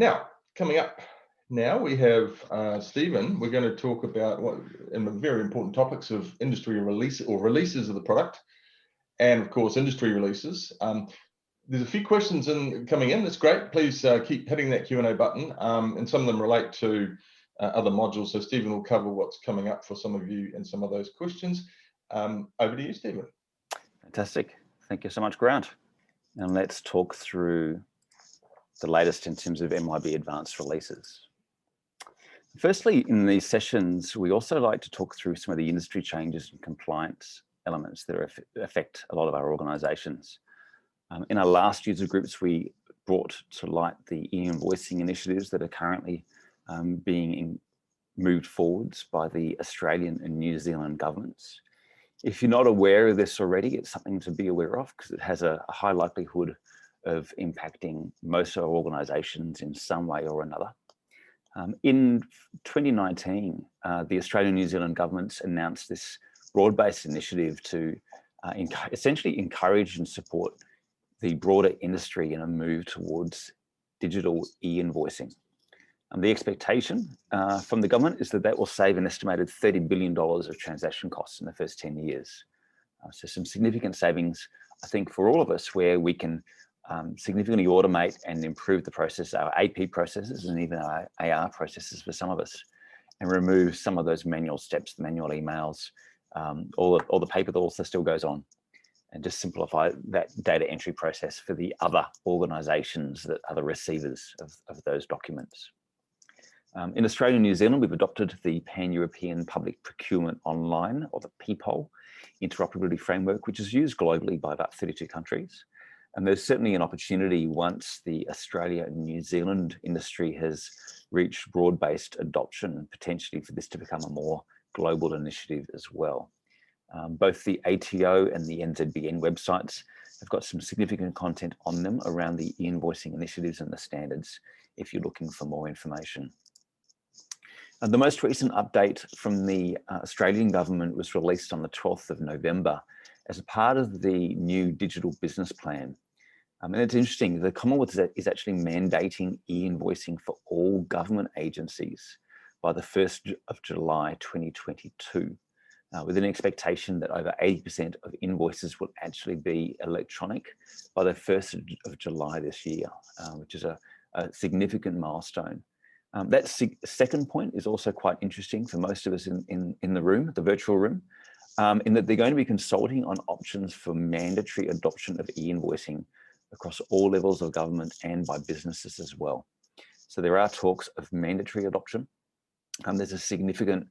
Now, coming up now, we have Stephen. We're going to talk about the very important topics of industry releases of the product, and of course, industry releases. There's a few questions coming in. That's great. Please keep hitting that Q&A button, and some of them relate to other modules. So Stephen will cover what's coming up for some of you and some of those questions. Over to you, Stephen. Fantastic. Thank you so much, Grant. And let's talk through the latest in terms of MYOB Advanced releases. Firstly, in these sessions, we also like to talk through some of the industry changes and compliance elements that affect a lot of our organizations. In our last user groups, we brought to light the e-invoicing initiatives that are currently being moved forwards by the Australian and New Zealand governments. If you're not aware of this already, it's something to be aware of because it has a high likelihood of impacting most of our organisations in some way or another. In 2019, the Australian and New Zealand governments announced this broad-based initiative to essentially encourage and support the broader industry in a move towards digital e-invoicing. The expectation from the government is that will save an estimated $30 billion of transaction costs in the first 10 years. So some significant savings, I think, for all of us, where we can significantly automate and improve the process, our AP processes and even our AR processes for some of us, and remove some of those manual steps, the manual emails, all the paper that also still goes on, and just simplify that data entry process for the other organisations that are the receivers of those documents. In Australia and New Zealand, we've adopted the Pan-European Public Procurement Online, or the PPOL, interoperability framework, which is used globally by about 32 countries. And there's certainly an opportunity once the Australia and New Zealand industry has reached broad-based adoption, potentially for this to become a more global initiative as well. Both the ATO and the NZBN websites have got some significant content on them around the e-invoicing initiatives and the standards, if you're looking for more information. The most recent update from the Australian government was released on the 12th of November as a part of the new digital business plan. And it's interesting, the Commonwealth is actually mandating e-invoicing for all government agencies by the 1st of July 2022, with an expectation that over 80% of invoices will actually be electronic by the 1st of July this year, which is a significant milestone. That second point is also quite interesting for most of us in the room, the virtual room, in that they're going to be consulting on options for mandatory adoption of e-invoicing across all levels of government and by businesses as well. So there are talks of mandatory adoption. There's a significant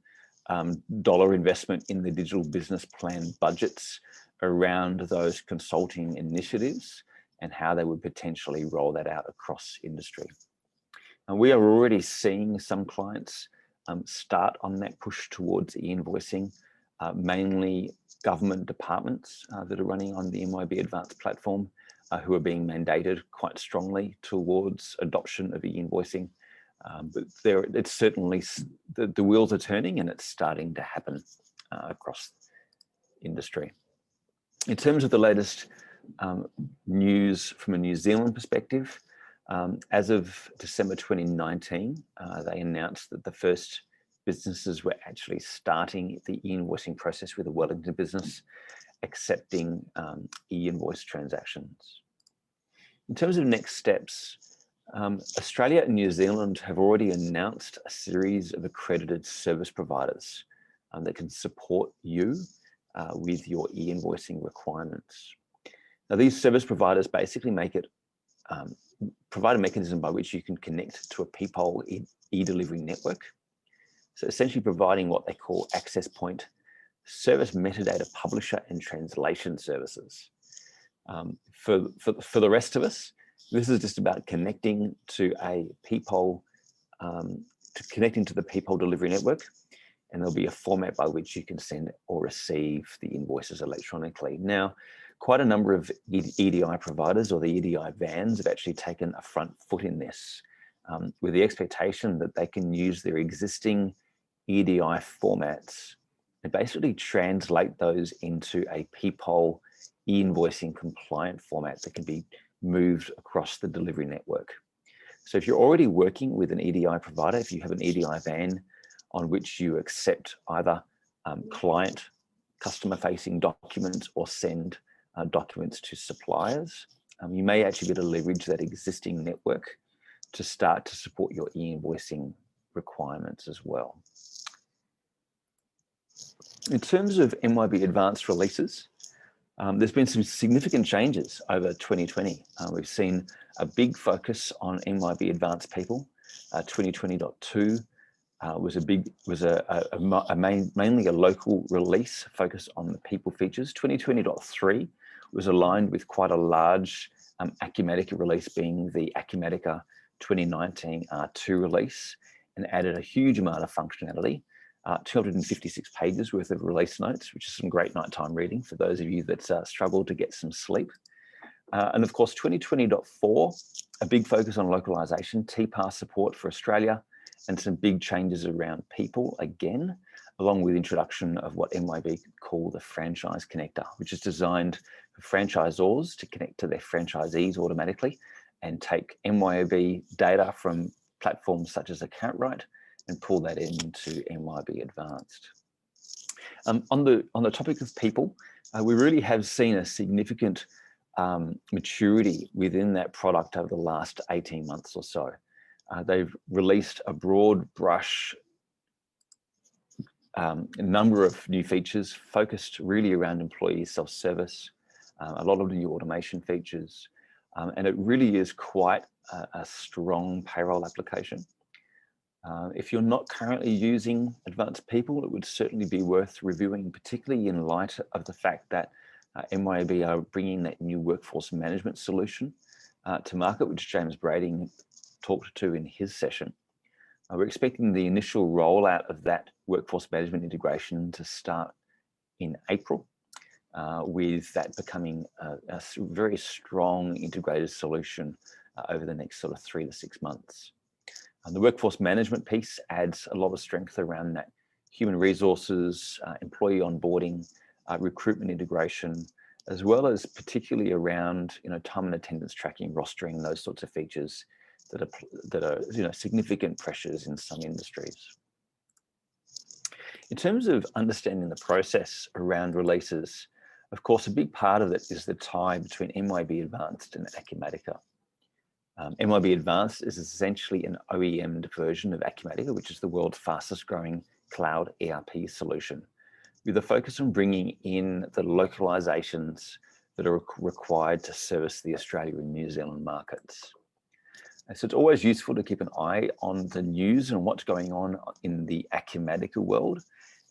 dollar investment in the digital business plan budgets around those consulting initiatives and how they would potentially roll that out across industry. And we are already seeing some clients start on that push towards e-invoicing, mainly government departments that are running on the MYOB Advanced platform, who are being mandated quite strongly towards adoption of e-invoicing. But it's certainly, the wheels are turning and it's starting to happen across industry. In terms of the latest news from a New Zealand perspective, as of December 2019, they announced that the first businesses were actually starting the e-invoicing process with a Wellington business accepting e-invoice transactions. In terms of next steps, Australia and New Zealand have already announced a series of accredited service providers that can support you with your e-invoicing requirements. Now, these service providers basically make it provide a mechanism by which you can connect to a PPOL e-delivery network. So essentially providing what they call access point service metadata publisher and translation services. For the rest of us, this is just about connecting to a PPOL, connecting to the PPOL delivery network, and there'll be a format by which you can send or receive the invoices electronically. Now, quite a number of EDI providers or the EDI vans have actually taken a front foot in this, with the expectation that they can use their existing EDI formats and basically translate those into a PPOL e-invoicing compliant format that can be moved across the delivery network. So if you're already working with an EDI provider, if you have an EDI van on which you accept either client, customer-facing documents or send documents to suppliers, you may actually be able to leverage that existing network to start to support your e-invoicing requirements as well. In terms of MYOB Advanced releases, there's been some significant changes over 2020. We've seen a big focus on MYOB Advanced people. 2020.2 mainly a local release focused on the people features. 2020.3 was aligned with quite a large Acumatica release, being the Acumatica 2019 R2 release, and added a huge amount of functionality. 256 pages worth of release notes, which is some great nighttime reading for those of you that struggle to get some sleep. And of course, 2020.4, a big focus on localization, TPASS support for Australia, and some big changes around people again, along with introduction of what MYOB call the franchise connector, which is designed for franchisors to connect to their franchisees automatically and take MYOB data from platforms such as AccountRight and pull that into MYOB Advanced. On the topic of people, we really have seen a significant maturity within that product over the last 18 months or so. They've released a broad brush number of new features focused really around employee self-service, a lot of new automation features, and it really is quite a strong payroll application. If you're not currently using Advanced People, it would certainly be worth reviewing, particularly in light of the fact that MYOB are bringing that new workforce management solution to market, which James Brading talked to in his session. We're expecting the initial rollout of that workforce management integration to start in April, with that becoming a very strong integrated solution over the next sort of 3 to 6 months. And the workforce management piece adds a lot of strength around that human resources, employee onboarding, recruitment integration, as well as particularly around time and attendance tracking, rostering, those sorts of features that are significant pressures in some industries. In terms of understanding the process around releases, of course, a big part of it is the tie between MYOB Advanced and Acumatica. MYOB Advanced is essentially an OEM'd version of Acumatica, which is the world's fastest growing cloud ERP solution, with a focus on bringing in the localizations that are required to service the Australia and New Zealand markets. And so it's always useful to keep an eye on the news and what's going on in the Acumatica world,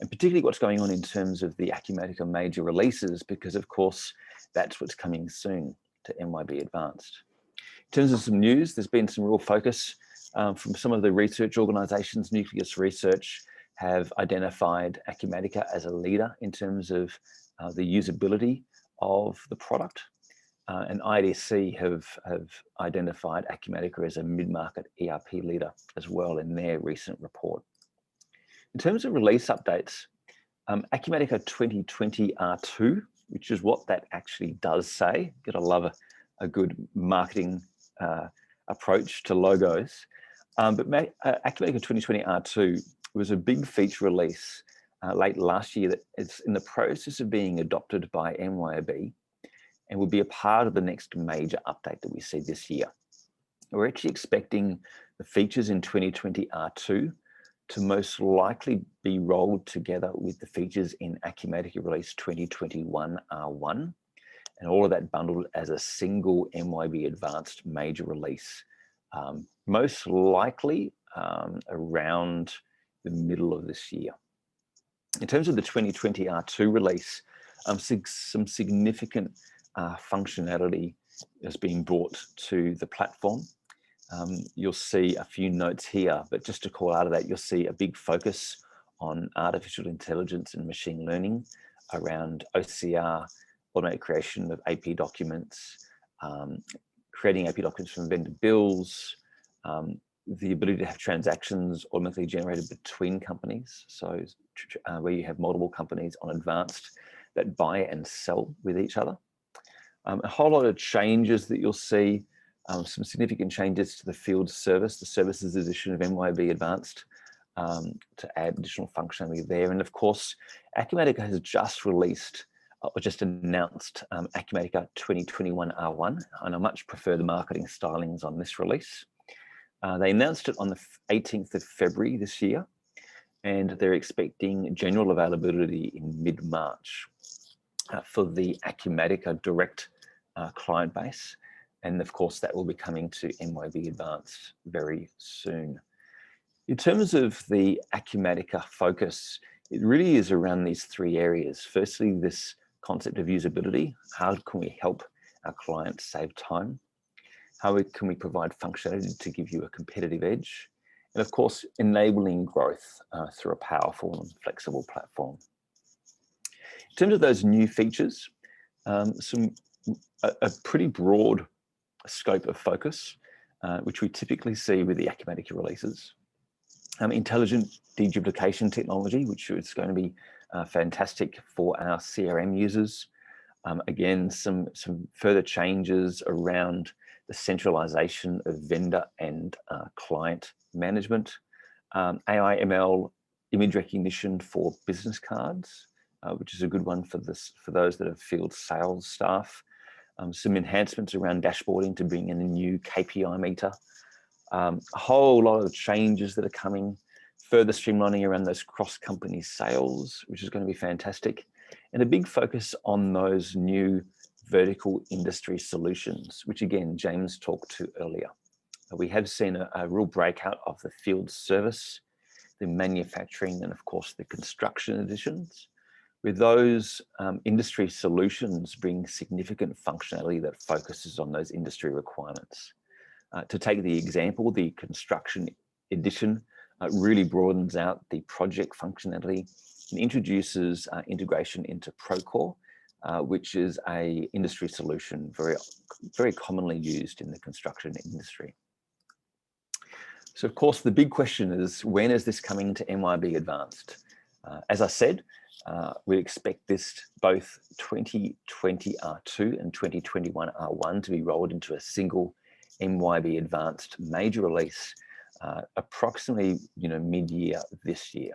and particularly what's going on in terms of the Acumatica major releases, because of course, that's what's coming soon to MYOB Advanced. In terms of some news, there's been some real focus from some of the research organizations. Nucleus Research have identified Acumatica as a leader in terms of the usability of the product. And IDC have identified Acumatica as a mid-market ERP leader as well in their recent report. In terms of release updates, Acumatica 2020 R2, which is what that actually does say, gotta love a good marketing approach to logos. But Acumatica 2020 R2 was a big feature release late last year that is in the process of being adopted by MYOB and will be a part of the next major update that we see this year. We're actually expecting the features in 2020 R2 to most likely be rolled together with the features in Acumatica release 2021 R1, and all of that bundled as a single MYOB Advanced major release, most likely around the middle of this year. In terms of the 2020 R2 release, some significant functionality is being brought to the platform. You'll see a few notes here, but just to call out of that, you'll see a big focus on artificial intelligence and machine learning around OCR, automated creation of AP documents, creating AP documents from vendor bills, the ability to have transactions automatically generated between companies. So where you have multiple companies on Advanced that buy and sell with each other. A whole lot of changes that you'll see some significant changes to the field service, the services edition of MYOB Advanced, to add additional functionality there. And of course, Acumatica has just released or just announced Acumatica 2021 R1, and I much prefer the marketing stylings on this release. They announced it on the 18th of February this year, and they're expecting general availability in mid-March for the Acumatica direct client base. And of course, that will be coming to MYOB Advanced very soon. In terms of the Acumatica focus, it really is around these three areas. Firstly, this concept of usability. How can we help our clients save time? How can we provide functionality to give you a competitive edge? And of course, enabling growth through a powerful and flexible platform. In terms of those new features, a pretty broad scope of focus, which we typically see with the Acumatica releases. Intelligent deduplication technology, which is going to be fantastic for our CRM users. Again, some further changes around the centralization of vendor and client management. AI ML image recognition for business cards, which is a good one for those that have field sales staff. Some enhancements around dashboarding to bring in a new KPI meter. A whole lot of changes that are coming, further streamlining around those cross-company sales, which is going to be fantastic. And a big focus on those new vertical industry solutions, which again, James talked to earlier. We have seen a real breakout of the field service, the manufacturing, and of course the construction editions. With those industry solutions bring significant functionality that focuses on those industry requirements. To take the example, the construction edition really broadens out the project functionality and introduces integration into Procore, which is an industry solution very commonly used in the construction industry. So of course, the big question is, when is this coming to MYOB Advanced? As I said, we expect this both 2020 R2 and 2021 R1 to be rolled into a single MYOB Advanced major release, approximately mid-year this year.